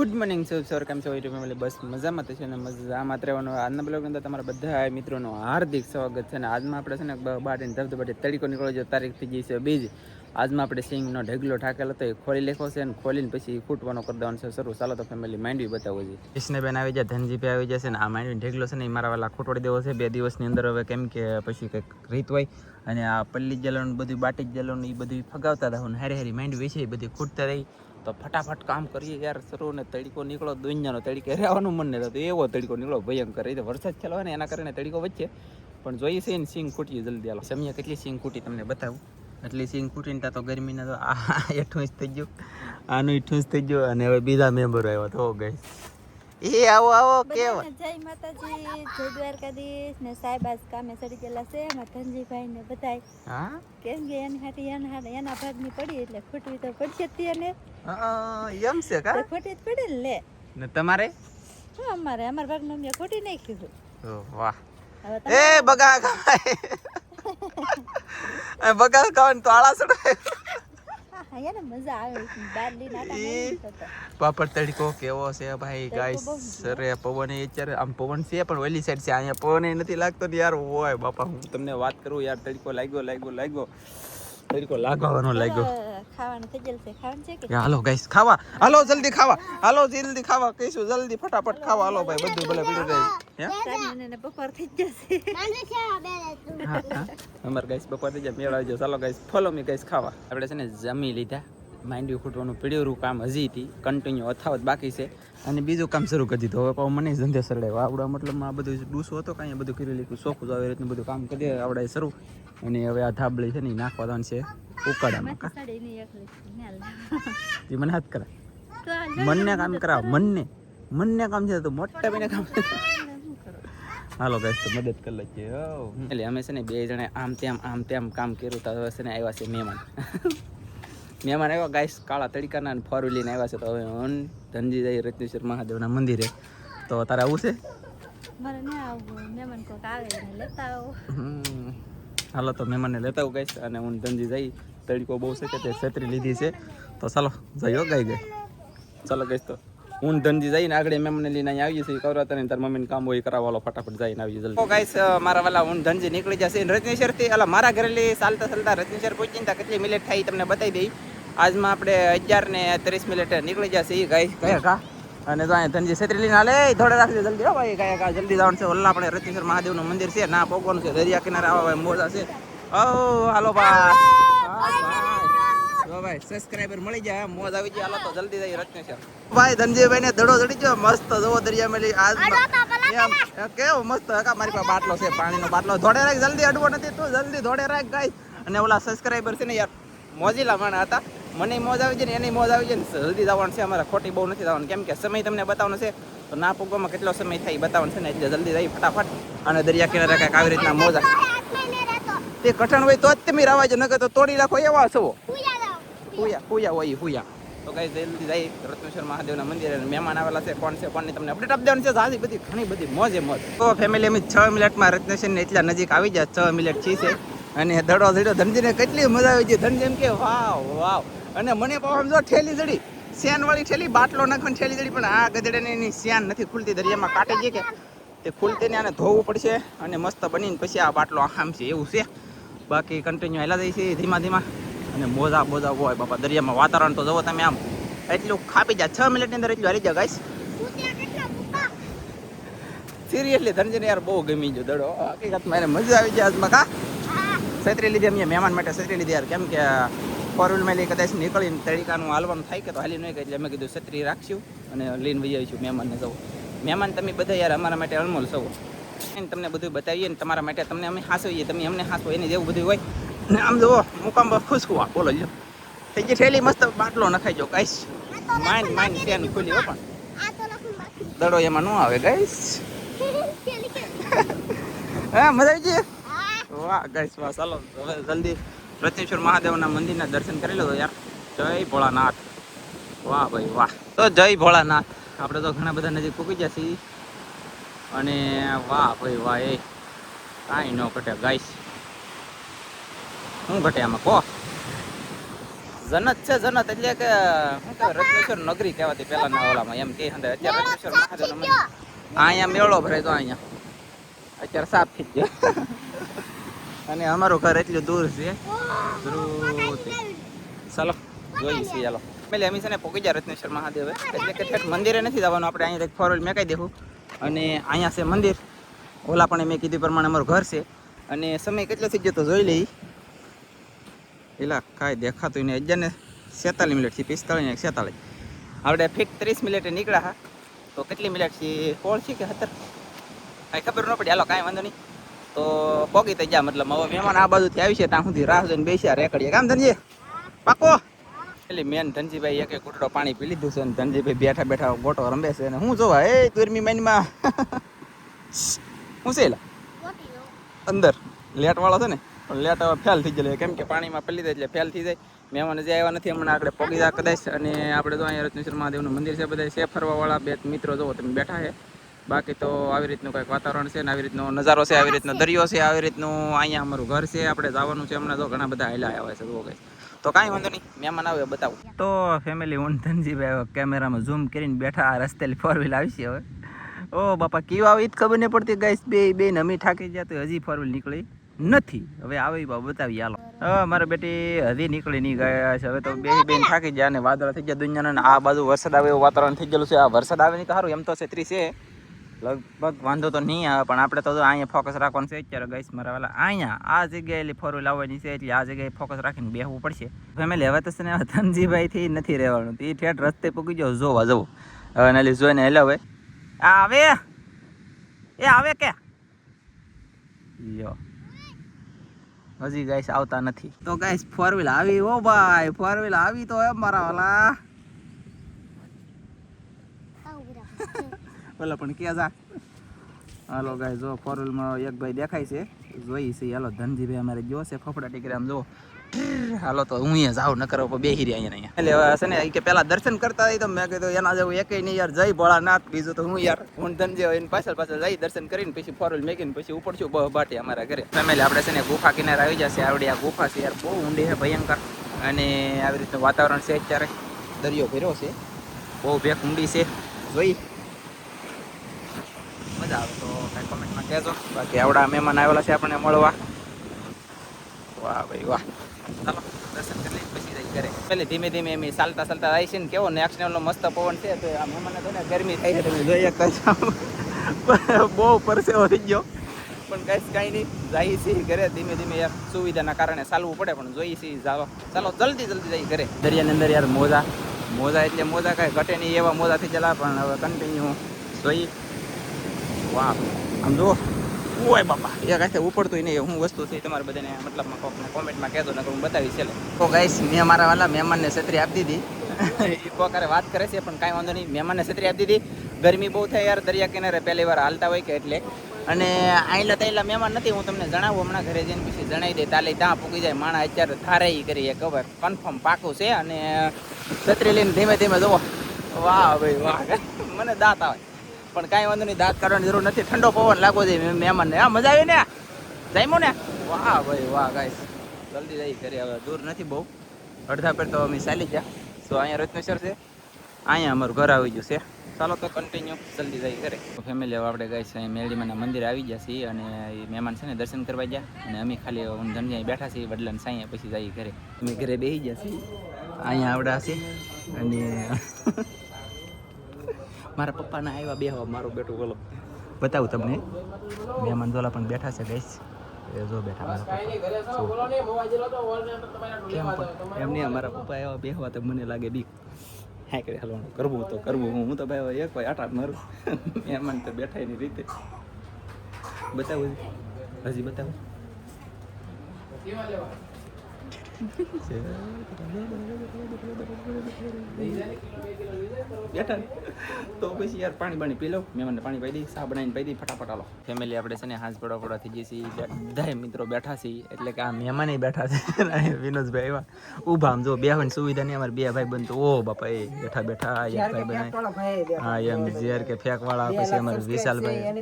good morning sir કેમ છો YouTube family બસ મજામાં થશે ને મજામાં રહેવાનું આજના બ્લોગ અંદર તમારા બધા મિત્રોનું હાર્દિક સ્વાગત છે ને આજમાં આપણે છે ને બાટીને ધબધબાટી તડીકો નીકળો જો તારીખ થઈ ગઈ છે બીજ આજમાં આપણે સિંગનો ઢગલો ઠાકેલો હતો એ ખોલી લેખો છે અને ખોલીને પછી ફૂટવાનો કરી દેવાનો છે શરૂ ચાલો તો ફેમિલી માંડવી બતાવો છે કૃષ્ણબેન આવી જાય ધનજીભાઈ આવી જશે ને આ માંડવી ઢગલો છે ને એ મારા વાલા ખોટવાડી દેવો છે 2 દિવસની અંદર હવે કેમ કે પછી કંઈક રીત હોય અને આ પલ્લી જલણ બધું બાટી જલણ એ બધું ફગાવતા હતા ને હારી હારી માંડવી છે એ બધી ખૂટતા રહી તો ફટાફટ કામ કરીએ યાર સરું ને તડીકો નીકળો દુનિયાનો તડીકે રહેવાનું મન નહીં થતું એવો તડીકો નીકળો ભયંકર એ વરસાદ ચાલુ હોય ને એના કારણે તડીકો વચ્ચે પણ જોઈએ છે ને સિંગ ખૂટીએ જલ્દી હાલો સમય કેટલી સિંગ ખૂટી તમને બતાવું એટલી સિંગ ખૂટીને ત્યાં તો ગરમીના તો આ એઠું જ થઈ ગયું આનું એઠું જ થઈ ગયું અને હવે બીજા મેમ્બરો આવ્યા તો ગઈ એ આવો આવો કેવા જય માતાજી જય દ્વારકાધીશ ને સાહેબ આજ કામે ચડી ગયેલા છે એમાં ધનજીભાઈ ને બધાય હા કેમ કે એના ભાગની પડી એટલે ખોટવી તો પડશે જ તેને એમ છે કા ખોટી જ પડે ને લે ને તમારે શું અમારા ભાગમાં મેં ખોટી નહીં કીધું વાહ એ બગા ખાય બગા ખાવાનું તો આળા સડાય એને મજા આવે બારલી નાટા પાપડ તડકો કેવો છે ભાઈ ગાઈસ સરે પવન અત્યારે આમ પવન છે પણ ઓલી સાઈડ છે અહીંયા પવન નથી લાગતો ને યાર હોય બાપા હું તમને વાત કરું યાર તડકો લાગ્યો તડકો લાગવાનો લાગ્યો ખાવાનું થઈ જશે ખાવાનું છે કે હાલો ગાઈસ ખાવા હાલો જલ્દી ખાવા કહીશું જલ્દી ફટાફટ ખાવા હાલો ભાઈ બધું ભલે પીડું જાય ને બપોર થઈ જશે અમાર ગાઈસ બપોર થઈ જાય મેળ આવી જાવ ચાલો ગાઈસ ફોલો મી ગાઈસ ખાવા આપણે છે ને જમી લીધા માંડવી ખૂટવાનું પીડ્યું કામ હજી હતી કન્ટિન્યુ અથાવત બાકી છે અને બીજું કામ શરૂ કરી દીધું હવે પાછું મને ધંધે સરડાવ્યો આવડા મતલબમાં આ બધું ડૂસો હતો કાંઈ બધું કરી લીધું સોખું આવે રીતનું બધું કામ કરી દે આવડે શરૂ અને હવે આ ધાબળી છે ને નાખવા દેવાનું છે ઉકાળામાં એ મને હાથ કરાય મનને કામ કરાવ મનને કામ છે તો મોટા બેને કામ હાલો ગાઈસ તો મદદ કરી લઈએ એટલે અમે છે ને 2 જણે આમ તેમ કામ કર્યું તો હવે છે ને આવ્યા છે મહેમાન આવ્યા ગાઈસ કાળા તડકાના અને ફોર લઈને આવ્યા છે તો હવે હું ધનજી જઈ રત્નેશ્વર મહાદેવના મંદિરે તો તારે આવું છે મારે ન આવું મહેમાન કોક આવે ને લેતા આવો હાલો તો મહેમાનને લેતા આવું ગાઈસ અને હું ધનજી જઈ તડકો બહુ છે કે તે છત્રી લીધી છે તો ચાલો જઈઓ ગઈ ચાલો ગાઈસ તો હું ધનજી જઈને આગળ મહેમાનને લઈને અહીં આવીએ છીએ કવરાતા ને તાર મમ્મીને કામ હોય કરાવવાલો ફટાફટ જઈને આવીએ જલ્દી ગાઈસ મારા વાલા હું ધનજી નીકળી જશે રત્નેશ્વર થી અલા મારા ઘરે ચાલતા રત્નેશ્વર પહોંચીને ત્યાં કેટલી મિનિટ થઈ તમને બતાવી દઈ આજમાં આપણે 11:30 નીકળી જશે એ ગાઈસ કયા કા અને તો અહીંયા ધનજી છત્રી લઈને હાલે ધોડે રાખજો જલ્દી હો ભાઈ કયા કા જલ્દી જવાનું છે ઓલા આપણે રત્નેશ્વર મહાદેવનું મંદિર છે ના પહોંચવાનું છે દરિયા કિનારે આવા ભાઈ મોજા છે ઓ હાલો ભાઈ સબસ્ક્રાઇબર મળી જાય મોજ આવી જાય હાલો તો જલ્દી જઈ રત્નેશ્વર ભાઈ ધનજીભાઈ ને દડો ચડી ગયો મસ્ત જવો દરિયા મેલી આજ કેવો મસ્ત કા મારી પાસે બાટલો છે પાણીનો બાટલો ધોડે રાખ જલ્દી અડવો નથી તું જલ્દી ધોડે રાખ ગાઈસ અને ઓલા સબસ્ક્રાઇબર છે ને યાર મોજીલા માણા હતા મને મોજ આવી જાય ને એની મોજ આવી જાય ને જલ્દી જવાનું છે અમારે ખોટી બહુ નથી જવાનું કેમ કે સમય તમને બતાવવાનો છે તો ના પૂગવામાં કેટલો સમય થાય બતાવવાનું છે ને એટલે જલ્દી જઈ ફટાફટ અને દરિયા કિનારે કાંઈક આવી રીતના મોજા તે કઠણ હોય તો જ તમે રાવાજો નકર તો તોડી નાખો એવા છો હુયા તો કઈ જલ્દી જઈ રત્નેશ્વર મહાદેવના મંદિરે મહેમાન આવેલા છે કોણ કોણની તમને અપડેટ આપી દેવાની છે બધી ઘણી બધી મોજે મોજ તો ફેમિલી અમે 6 મિનિટમાં રત્નેશ્વરને એટલા નજીક આવી જાય 6 મિનિટ છે અને દડો ધનજીને કેટલી મજા આવી જાય ધનજી એમ કે વાવ અને મને પાછું જો ઠેલી જડી સેન વાળી ઠેલી બાટલો નાખવાની ઠેલી જડી પણ આ ગધેડાને એની સેન નથી ખુલતી દરિયામાં કાંટે છે કે તે ખુલતી ને આને ધોવું પડશે અને મસ્ત બનીને પછી આ બાટલો આમ છે એવું છે બાકી કન્ટિન્યુ હેલા જાય છે ધીમા અને મોજા હોય બાપા દરિયામાં વાતાવરણ તો જવો તમે આમ એટલું ખાપી જાય 6 મિનિટની અંદર એટલું હારી જાય ગાઈસ સિરિયસલી ધનજીને યાર બહુ ગમી ગયો દડો હકીકતમાં એને મજા આવી જાય આજમાં કા છત્રી લીધી અમે મહેમાન માટે છત્રી લીધી યાર કેમ કે ફોર વ્હીલમાં લઈ કદાચ નીકળીને તરીકાનું હાલવાનું થાય કે તો હાલી નહીં એટલે અમે કીધું છત્રી રાખશું અને લઈને વહી આવીશું મહેમાનને જવું મહેમાન તમે બધા યાર અમારા માટે અનમોલ સૌ તમને બધું બતાવીએ ને તમારા માટે તમને અમે હાંસવીએ તમે અમને હાંસવો એને જેવું બધું હોય ને આમ જુઓ મુકામ ખુશખુવા બોલો લ્યો થઈ ગઈ ઠેલી મસ્ત બાટલો નખાઈ જો ગાઈસ માઇન્ડ સેન ખુલી હો પણ દડો એમાં ન આવે ગાઈસ હા મજા આવી ગઈ વાહ ગાઈસ વાહ ચાલો હવે જલ્દી રત્નેશ્વર મહાદેવના મંદિરના દર્શન કરી લો યાર જય ભોળાનાથ વાહ ભાઈ વાહ તો જય ભોળાનાથ આપણે તો ઘણા બધા નજીક પૂકી ગયા છીએ અને વાહ ભાઈ વાહ એ કાંઈ ન ઘટે ગાઈસ શું ઘટે આમાં કહો જનત છે જનત એટલે કે શું કહેવાય રત્નેશ્વર નગરી કહેવાતી પહેલાના ઓલામાં એમ કે અત્યારે રત્નેશ્વર મહાદેવનો મંદિર અહીંયા મેળો ભરાય તો અહીંયા અત્યારે સાફ થઈ ગયો અને અમારું ઘર એટલું દૂર છે ચાલો જોઈએ છીએ ચાલો એટલે અમે છે ને પોકી ગયા રત્નેશ્વર મહાદેવ એટલે કે ઠેઠ મંદિરે નથી જવાનું આપણે અહીંયા ફોર વ્હીલ મેકાઈ દેવું અને અહીંયા છે મંદિર ઓલા પણ મેં કીધું પ્રમાણે અમારું ઘર છે અને સમય કેટલો થઈ ગયો તો જોઈ લઈ એલા કાંઈ દેખાતું નહીં 11:47 મિનિટથી 45 ને 46 આપણે ફિક્સ 30 મિનિટે નીકળ્યા હા તો કેટલી મિનિટ છે 16 છે કે 17 કાંઈ ખબર ન પડી હાલો કાંઈ વાંધો નહીં તો પોગી થઈ ગયા મતલબ હવે મહેમાન આ બાજુથી આવી છે ત્યાં સુધી રાહ જોઈને બેસ્યા રેકડીએ કામ ધનજી પાકો એટલે મેન ધનજીભાઈ એક કુટડો પાણી પી લીધું છે અને ધનજીભાઈ બેઠા બેઠા ગોટો રમે છે અને હું જોવા એ ગરમી માઇનમાં હું છે એલા અંદર લેટ વાળો છે ને પણ લેટ હવે ફેલ થઈ ગયેલો કેમ કે પાણીમાં પડી જાય એટલે ફેલ થઈ જાય મહેમાન જે આવ્યા નથી હમણાં આપણે પોગી જા કદાચ અને આપણે તો અહીંયા રત્નેશ્વર મહાદેવનું મંદિર છે બધા છે ફરવાવાળા બે મિત્રો જો તમે બેઠા છે બાકી તો આવી રીતનું કંઈક વાતાવરણ છે ને આવી રીતનો નજારો છે આવી રીતનો દરિયો છે આવી રીતનું અહીંયા અમારું ઘર છે આપણે જવાનું છે હમણાં તો ઘણા બધા હાલ્યા આવ્યા છે તો કઈ તો કાંઈ વાંધો નહીં મહેમાન આવે બતાવું તો ફેમિલી હું ધનજીભાઈ કેમેરામાં ઝૂમ કરીને બેઠા આ રસ્તે ફોર વ્હીલ આવી છે હવે ઓ બાપા કેવું આવે એ જ ખબર નહીં પડતી ગાઈસ બે નમી થાકી ગયા તો હજી ફોર વ્હીલ નીકળી નથી હવે આવે બતાવી હાલો હવે મારા બેટી હજી નીકળી નહીં ગયા છે હવે તો બેન થાકી ગયા અને વાદળ થઈ ગયા દુનિયાના આ બાજુ વરસાદ આવે એવું વાતાવરણ થઈ ગયેલું છે આ વરસાદ આવે નહીં તો સારું એમ તો છેતરી છે લગભગ વાંધો તો નહીં આવે પણ આપણે તો અહીંયા ફોકસ રાખવાનું છે અત્યારે ગાઈસ મારા વાલા અહીંયા આ જગ્યાએ એટલે ફોર વ્હીલ આવવાની છે એટલે આ જગ્યાએ ફોકસ રાખીને બેસવું પડશે ફેમિલી હવે તો છે ને ધનજીભાઈથી નથી રહેવાનું એ ઠેઠ રસ્તે પૂકી જાવ જોવા જવું હવે નાલી જોઈને હેલો હવે આવે એ આવે કે લ્યો હજી ગાઈસ આવતા નથી તો ગાઈસ ફોર વ્હીલ આવી ઓ ભાઈ ફોર વ્હીલ આવી તો એમ મારા વાલા બોલા પણ ક્યાં જા હાલો ગાઈસ જો ફોર વ્હીલમાં એક ભાઈ દેખાય છે જોઈ છે હાલો ધનજીભાઈ અમારે જો છે ફફડા ટીકરે આમ જો હાલો તો હું અહીંયા જાઉં ન કરો બેહી રહ્યા અહીંયા એટલે હવે છે ને કે પેલા દર્શન કરતા હોય તો મેં કીધું એના જેવું એકય નહીં યાર જય ભોળાનાથ બીજું તો હું યાર હું ધનજી હોય પાછળ જઈ દર્શન કરીને પછી ફોર વ્હીલ મેકીને પછી ઉપડશું બાટી અમારા ઘરે ફેમિલી આપણે છે ને ગુફા કિનારે આવી જશે આવડી આ ગુફા છે યાર બહુ ઊંડી છે ભયંકર અને આવી રીતનું વાતાવરણ છે અત્યારે દરિયો ભર્યો છે બહુ ભેક ઊંડી છે જોઈ મજા આવે તો કાંઈ કોમેન્ટમાં કહેજો બાકી આવડા મહેમાન આવેલા છે આપણને મળવા વાહ ભાઈ વાહ ચાલો દર્શન કરી લઈએ પછી જઈ ઘરે પેલે ધીમે ધીમે એમ ચાલતા ચાલતા જાય છે ને કેવો નેક્સ્ટ લેવલનો મસ્ત પવન છે તો આ મહેમાનને તો ને ગરમી થાય છે તમે જોઈ શકતા છો બહુ પરસેવો થઈ ગયો પણ કાંઈ નહીં જાય છે ઘરે ધીમે ધીમે યાર સુવિધાના કારણે ચાલવું પડે પણ જોઈએ છીએ જાવ ચાલો જલ્દી જઈ ઘરે દરિયાની અંદર યાર મોજા એટલે મોજા કાંઈ ઘટે નહીં એવા મોજા થઈ ગયેલા પણ હવે કન્ટિન્યુ જોઈ વાહ આમ જુઓ ઓય બાપા એ કાંઈ ઉપડતું નહીં હું વસ્તુ છે તમારે બધાને મતલબમાં કોકને કોમેન્ટમાં કહેતો ને હું બતાવીશ ચાલો તો ગાઈસ મેં મારા વાલા મહેમાનને છત્રી આપી દીધી એ કોકારે વાત કરે છે પણ કાંઈ વાંધો નહીં મહેમાનને છત્રી આપી દીધી ગરમી બહુ થાય યાર દરિયા કિનારે પહેલી વાર હાલતા હોય કે એટલે અને આયલા તૈલા મહેમાન નથી હું તમને જણાવું હમણાં ઘરે જઈને પછી જણાવી દે તાલે ત્યાં પૂકી જાય માણા અત્યારે થારે કરીએ ખબર કન્ફર્મ પાકું છે અને છત્રી લઈને ધીમે ધીમે જુઓ વાહ ભાઈ વાહ મને દાંત આવે પણ કાંઈ વાંધો નહીં દાંત કાઢવાની જરૂર નથી ઠંડો પવન લાગવો જોઈએ મહેમાનને હા મજા આવી ને જામ્યો ને વાહ ભાઈ વાહ ગાઈસ જલ્દી જઈ ઘરે હવે દૂર નથી બહુ અડધા પર તો અમે ચાલી ગયા તો અહીંયા રત્નેશ્વર છે અહીંયા અમારું ઘર આવી ગયું છે ચાલો તો કન્ટિન્યુ જલ્દી જઈ ઘરે ફેમિલી હવે આપણે ગાઈસ અહીં મેરડીમાના મંદિરે આવી ગયા છીએ અને એ મહેમાન છે ને દર્શન કરવા ગયા અને અમે ખાલી હું ધનજી બેઠા છીએ વડલાને સાંઈ પછી જઈએ ઘરે અમે ઘરે બેસી ગયા છીએ અહીંયા આવડા છે અને મારા પપ્પાના આવ્યા બેહવા મારું બેટું બોલો બતાવું તમને મહેમાન જોલા પણ બેઠા છે ગાઈસ એ જો બેઠા મારા કેમ એમ નહીં અમારા પપ્પા આવ્યા બેહવા તો મને લાગે બીક હા કરે હાલવાનું કરવું તો કરવું હું તો ભાઈ એક ભાઈ આટા મારું મહેમાન તો બેઠા એની રીતે બતાવું હજી બતાવું બેઠા તો પછી યાર પાણી પી લો મહેમાનને પાણી પાઈ દઈ ચા બનાવીને પાઈ દઈ ફટાફટ આલો ફેમિલી આપણે છે ને હાથ પડવા થઈ જઈએ છીએ બધા મિત્રો બેઠા છીએ એટલે કે આ મહેમાન બેઠા છે વિનોદભાઈ એવા ઊભા આમ જો બેહવાની સુવિધા નહીં અમારે બે ભાઈ બનતો ઓ બાપા એ બેઠા એક ભાઈ બનાય હા એમ ઝેર કે ફેંક વાળા પછી અમારે વિશાલભાઈ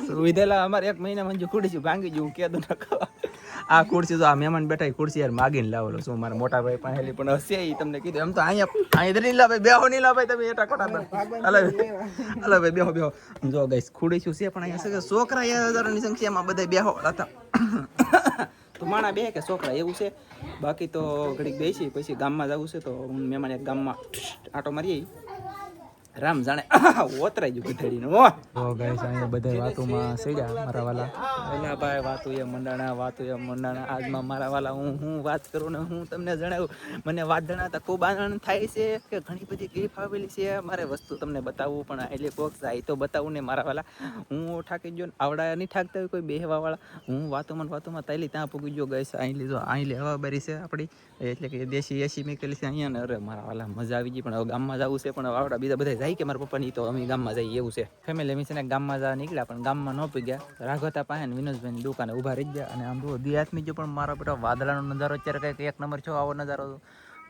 સુવિધા અમારે 1 મહિના મંજુ ખુડી છું ભાંગી જવું કેદું ના ખાવા આ ખુરશી તો આ મહેમાન બેઠા એ ખુરશી યાર માગીને લાવેલો છું મારા મોટા ભાઈ પાસે પણ હશે એ તમને કીધું એમ તો અહીંયા નહીં લા ભાઈ બેહો નહીં લા ભાઈ તમે એટા કોટા હલો ભાઈ બેહો બેહો જો ગાઈસ ખુરશી છે પણ અહીંયા છે છોકરા હજારોની સંખ્યામાં બધા બેહો હતા તો માણા બે કે છોકરા એવું છે બાકી તો ઘડીક બેસી પછી ગામમાં જવું છે તો હું મહેમાન એક ગામમાં આટો મારીએ રામ જાણે ઓતરાઈ ગયું ગધેડીનું તો ગાઈસ અહીંયા બધા વાતોમાં સડ્યા મારા વાલા એલા ભાઈ વાતો એ મંડાણા આજમાં મારા વાલા હું વાત કરું ને હું તમને જણાવું મને વાત જણાવતા ખૂબ આનંદ થાય છે કે ઘણી બધી ક્લિપ આવેલી છે મારે વસ્તુ તમને બતાવવું પણ એટલે કોક જાય તો બતાવું ને મારા વાલા હું ઠાકી ગયો ને આવડા નહીં ઠાકતા હોય કોઈ બેહવા વાળા હું વાતોમાં તાલી ત્યાં પૂગી ગયો ગઈશ અહીં લીધો અહીં હવા બરી છે આપણી એટલે કે દેશી એસી મેકેલી છે અહીંયા ને અરે મારા વાલા મજા આવી ગઈ પણ હવે ગામમાં જવું છે પણ આવડા બીજા બધા જાય કે મારા પપ્પાની તો અમે ગામમાં જઈએ એવું છે ફેમિલી અમે છે ને ગામમાં જવા નીકળ્યા પણ ગામમાં ન પગ્યા રાઘવતા પાસે ને વિનોદભાઈની દુકાને ઊભા રહી ગયા અને આમ જુઓ દી હાથમી જો પણ મારા બેટા વાદળાનો નજારો અત્યારે કંઈક એક નંબર છો આવો નજારો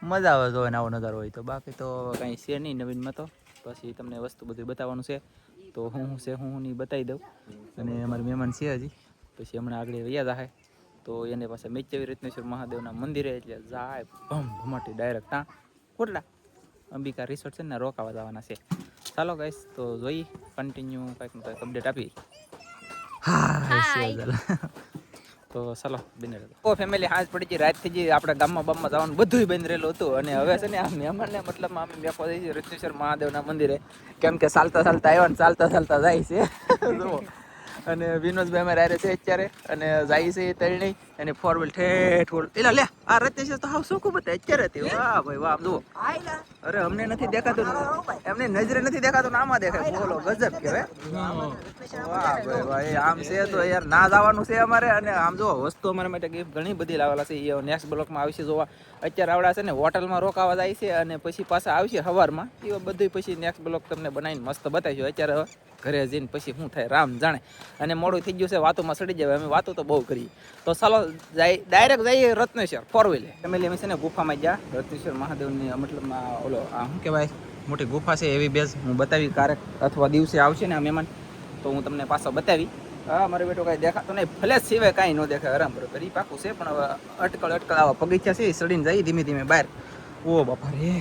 મજા આવે જો આવો નજારો હોય તો બાકી તો કંઈ છે નહીં નવીનમાં તો પછી તમને વસ્તુ બધું બતાવવાનું છે તો હું છે હું નહીં બતાવી દઉં અને અમારા મહેમાન છે હજી પછી હમણાં આગળ વૈયા જાય તો એને પાસે મેચેવી રત્નેશ્વર મહાદેવના મંદિરે એટલે જાય ભમાટી ડાયરેક્ટ ત્યાં કોટલા અંબિકા રિસોર્ટ છે ને રોકાવા જવાના છે ચાલો ગાઈસ તો જોઈ કન્ટિન્યુ કંઈક અપડેટ આપી તો ચાલો બને તો ફેમિલી હાજ પડી ગઈ રાત થઈ ગઈ આપણે ગામમાં જવાનું બધું બંધ રહેલું હતું અને હવે છે ને આ મહેમાનને મતલબ અમે બેઠો થઈ છીએ રત્નેશ્વર મહાદેવના મંદિરે કેમ કે ચાલતા આવ્યા ને ચાલતા જાય છે જુઓ અને વિનોદભાઈ અમારે આરે છે અત્યારે અને જાય છે તરણી અને 4 વ્હીલ ઠેઠ એલા લે આ રત્નેશ્વર તો હાવ શું બતાય અત્યારે તે વાહ ભાઈ વાહ જુઓ અરે અમને નથી દેખાતું એમને નજરે નથી દેખાતું આમાં દેખાય બોલો ગજબ કહેવાય વાહ ભાઈ ભાઈ આમ છે તો યાર ના જવાનું છે અમારે અને આમ જો વસ્તુ અમારા માટે ગિફ્ટ ઘણી બધી લાવેલા છે એ નેક્સ્ટ બ્લોકમાં આવશે જોવા અત્યારે આવડા છે ને હોટલમાં રોકાવા જાય છે અને પછી પાછા આવશે સવારમાં એ બધું પછી નેક્સ્ટ બ્લોક તમને બનાવીને મસ્ત બતાવીશું અત્યારે ઘરે જઈને પછી શું થાય રામ જાણે અને મોડું થઈ ગયું છે વાતોમાં સડી જાય અમે વાતો તો બહુ કરીએ તો ચાલો ડાયરેક્ટ જઈએ રત્નેશ્વર 4 વ્હીલે ફેમિલી અમે છે ને ગુફામાં ગયા રત્નેશ્વર મહાદેવની મતલબમાં ઓલો આ શું કહેવાય મોટી ગુફા છે એવી બેઝ હું બતાવી ક્યારેક અથવા દિવસે આવશે ને આ મહેમાન તો હું તમને પાછો બતાવી હા મારો બેટો કાંઈ દેખાતો નહીં ફ્લેશ સિવાય કાંઈ ન દેખાય આરામ બરોબર એ પાકું છે પણ હવે અટકળ આવા પગથિયા છે સડીને જઈએ ધીમે ધીમે બહાર ઓ બાપા રે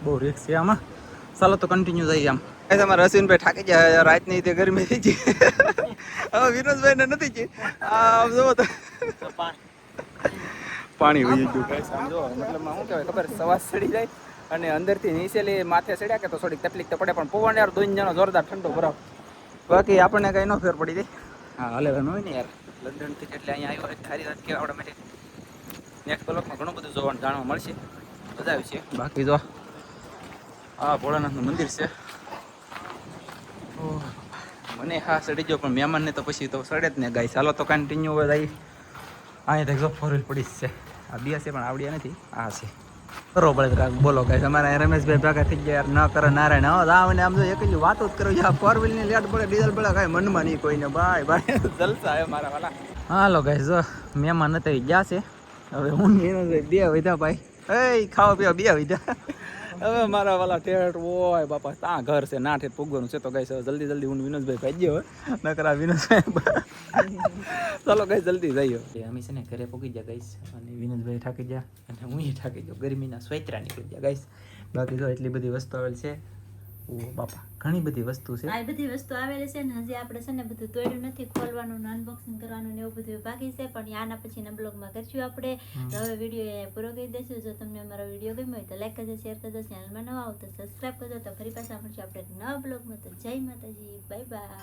બહુ રિસ્ક છે આમાં ચાલો તો કન્ટિન્યુ જઈએ આમ તમારા રસીનભાઈ થાકી જાય રાતની તે ગરમી થઈ ગઈ હવે વિનોદભાઈ ને નથી ગઈ આમ જોવો તો પાણી વહી ગયું કઈ સમજો મતલબ શું કહેવાય ખબર સવાસ ચડી જાય અને અંદરથી નીચેલી માથે ચડ્યા કે તો થોડીક તકલીફ તો પડે પણ પવન યાર દોઈ જણો જોરદાર ઠંડો ભરાવ બાકી આપણને કઈ ન ફેર પડી જાય હા હલેવાનું હોય ને યાર લંડનથી એટલે અહીંયા આવ્યો સારી વાત કહેવાય આપણા માટે નેક્સ્ટ બ્લોકમાં ઘણું બધું જોવાનું જાણવા મળશે મજા આવી છે બાકી જો આ ભોળાનાથનું મંદિર છે મને હા સડી ગયો પણ મહેમાનને તો પછી તો સડે જ ને ગાય ચાલો તો કન્ટિન્યુ હવે જઈએ અહીંયા તો 4 વ્હીલ પડી જ છે આ બે છે પણ આવડ્યા નથી આ છે બરોબર બોલો ગાય અમારા રમેશભાઈ ભેગા થઈ ગયા ન કરે નારાયણ હવે આવ ને આમ જો એક વાતો જ કરો આ 4 વ્હીલ ની લેટ પડે ડીઝલ પડે કાંઈ મનમાં નહીં કોઈને ભાઈ ભાઈ જલસા હે મારા વાલા હાલો ગાય જો મહેમાન હતા ગયા છે હવે હું બે વધ્યા ભાઈ એ ખાવા પીવા બે વધ્યા હવે મારા વાલા ઠેઠ ઓય બાપા ત્યાં ઘર છે ના ઠેઠ પૂગવાનું છે તો ગાઈસ જલ્દી હું વિનોદભાઈ ભાઈ ગયો નકરા વિનોદભાઈ ચાલો ગાઈસ જલ્દી જઈએ અમે છે ને ઘરે પૂગી ગયા ગાઈસ અને વિનોદભાઈ થાકી ગયા અને હું થાકી ગયો ગરમીના સ્વેતરા નીકળી ગયા ગાઈસ બાકી તો એટલી બધી વસ્તુ આવેલ છે ઓ બાપા ઘણી બધી વસ્તુ છે આ બધી વસ્તુ આવેલી છે ને હજી આપણે છે ને બધું તોડ્યું નથી ખોલવાનું અનબોક્સિંગ કરવાનું ને એવું બધું બાકી છે પણ આના પછીના બ્લોગમાં કરશું આપણે હવે વિડીયો પૂરો કરી દઈશું જો તમને અમારો વિડીયો ગમ્યો હોય તો લાઈક કરજો શેર કરજો ચેનલમાં નવા આવો તો સબસ્ક્રાઈબ કરજો તો ફરી પાછા મળશું આપણે નવા બ્લોગમાં તો જય માતાજી બાય બાય